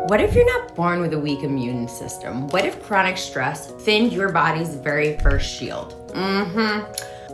What if you're not born with a weak immune system? What if chronic stress thinned your body's very first shield?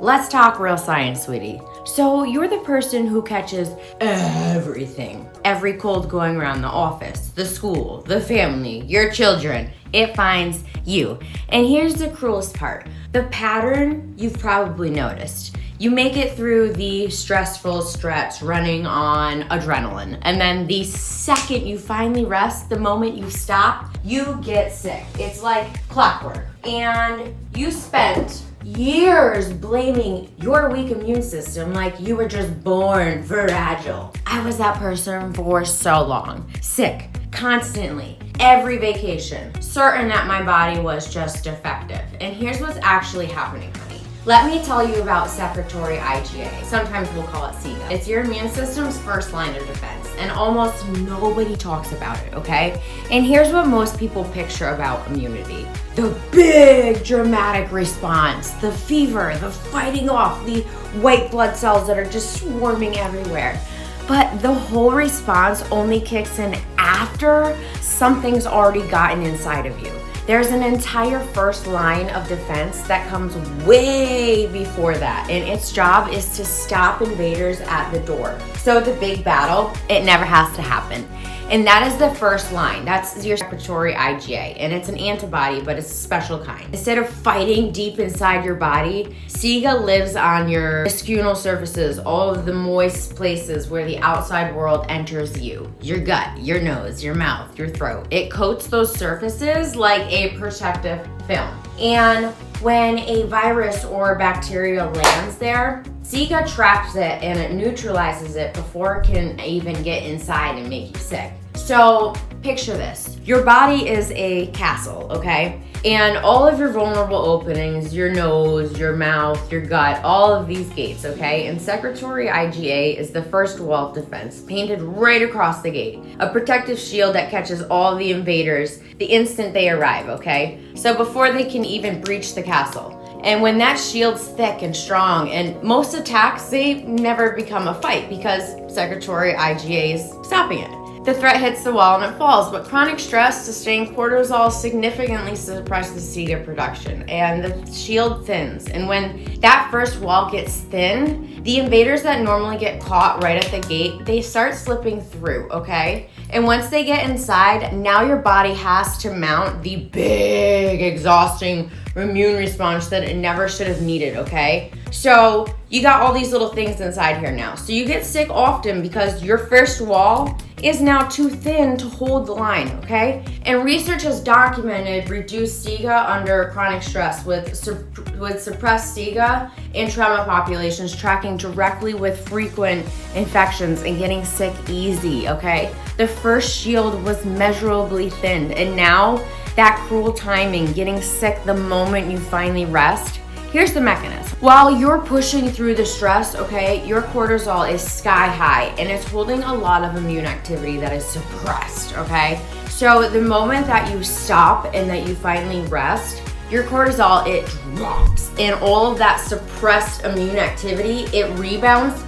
Let's talk real science, sweetie. So you're the person who catches everything. Every cold going around the office, the school, the family, your children. It finds you. And here's the cruelest part. The pattern you've probably noticed. You make it through the stressful stretch running on adrenaline. And then the second you finally rest, the moment you stop, you get sick. It's like clockwork. And you spent years blaming your weak immune system like you were just born fragile. I was that person for so long. Sick, constantly, every vacation, certain that my body was just defective. And here's what's actually happening, honey. Let me tell you about secretory IgA. Sometimes we'll call it sIgA. It's your immune system's first line of defense, and almost nobody talks about it, okay? And here's what most people picture about immunity. The big dramatic response, the fever, the fighting off, the white blood cells that are just swarming everywhere. But the whole response only kicks in after something's already gotten inside of you. There's an entire first line of defense that comes way before that, and its job is to stop invaders at the door. So the big battle, it never has to happen. And that is the first line. That's your secretory IgA, and it's an antibody, but it's a special kind. Instead of fighting deep inside your body, sIgA lives on your schiunal surfaces, all of the moist places where the outside world enters you. Your gut, your nose, your mouth, your throat. It coats those surfaces like a protective film. And when a virus or bacteria lands there, sIgA traps it and it neutralizes it before it can even get inside and make you sick. So picture this. Your body is a castle, okay? And all of your vulnerable openings, your nose, your mouth, your gut, all of these gates, okay? And secretory IgA is the first wall of defense, painted right across the gate. A protective shield that catches all the invaders the instant they arrive, okay? So before they can even breach the castle. And when that shield's thick and strong, and most attacks, they never become a fight because secretory IgA is stopping it. The threat hits the wall and it falls, but chronic stress, sustained cortisol significantly suppresses sIgA production, and the shield thins. And when that first wall gets thin, the invaders that normally get caught right at the gate, they start slipping through, okay? And once they get inside, now your body has to mount the big, exhausting immune response that it never should have needed, okay? So you got all these little things inside here now. So you get sick often because your first wall is now too thin to hold the line, okay? And research has documented reduced sIgA under chronic stress with suppressed sIgA in trauma populations tracking directly with frequent infections and getting sick easy, okay? The first shield was measurably thinned, and now that cruel timing, getting sick the moment you finally rest. Here's the mechanism. While you're pushing through the stress, okay, your cortisol is sky high and it's holding a lot of immune activity that is suppressed, okay? So the moment that you stop and that you finally rest, your cortisol, it drops, and all of that suppressed immune activity, it rebounds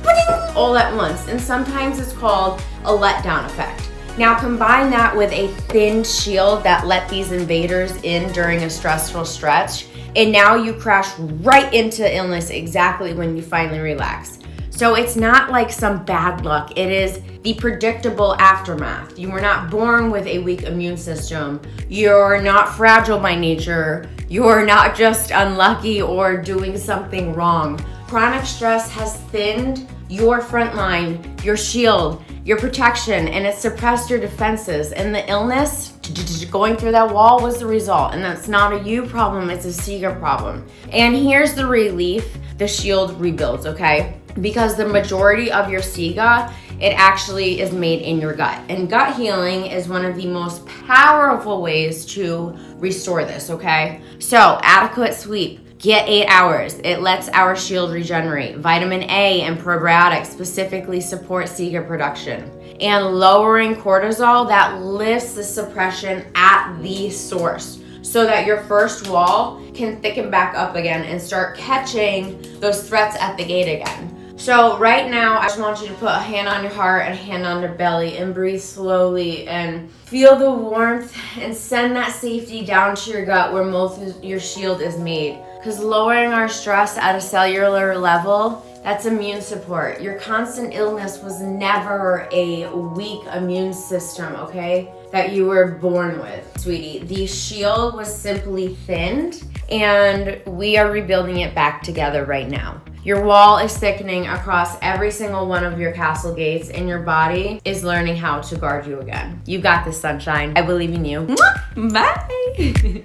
all at once. And sometimes it's called a letdown effect. Now combine that with a thin shield that let these invaders in during a stressful stretch, and now you crash right into illness exactly when you finally relax. So it's not like some bad luck, it is the predictable aftermath. You were not born with a weak immune system. You're not fragile by nature. You're not just unlucky or doing something wrong. Chronic stress has thinned your front line, your shield, your protection, and it suppressed your defenses. And the illness going through that wall was the result. And that's not a you problem, it's a sIgA problem. And here's the relief: the shield rebuilds, okay? Because the majority of your sIgA, it actually is made in your gut. And gut healing is one of the most powerful ways to restore this, okay? So adequate sleep. Get 8 hours. It lets our shield regenerate. Vitamin A and probiotics specifically support sIgA production. And lowering cortisol, that lifts the suppression at the source so that your first wall can thicken back up again and start catching those threats at the gate again. So right now, I just want you to put a hand on your heart and a hand on your belly and breathe slowly and feel the warmth and send that safety down to your gut where most of your shield is made. Because lowering our stress at a cellular level, that's immune support. Your constant illness was never a weak immune system, okay, that you were born with, sweetie. The shield was simply thinned, and we are rebuilding it back together right now. Your wall is thickening across every single one of your castle gates, and your body is learning how to guard you again. You got this, sunshine. I believe in you. Bye.